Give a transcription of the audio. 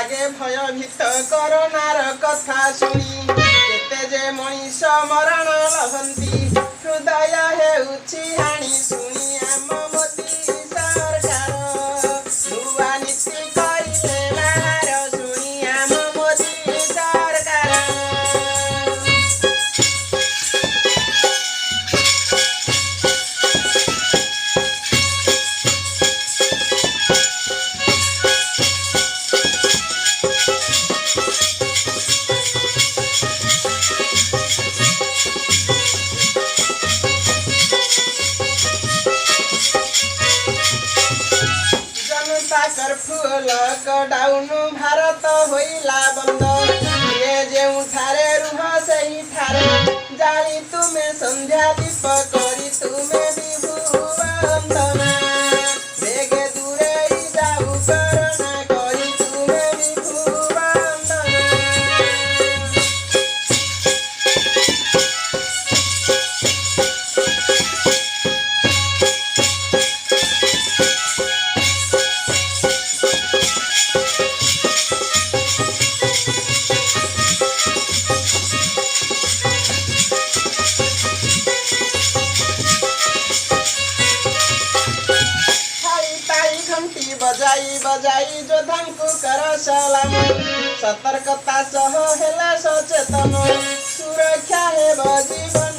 लागे भयभीत करोनार कथा शुणी केते जे मनीष मरण लभंती हृदय हेउछि हाणी शुणी आम मोदी सरकार नुआ नीति करिले बाहर शुणी आम मोदी सरकार। कर्फ्यू लॉकडाउन भारत होइला बंद ये जेउ ठारे रुह सही ठारे जाली तुमे संध्या दीप करी तुमे विभु वंदना बेगे दूरे जाऊ करना करी तुमे विभु वंदना। बजाई बजाई जोधांकु कर सलाम सतर्कता सह हेला सचेतन सुरक्षा हेब जीवन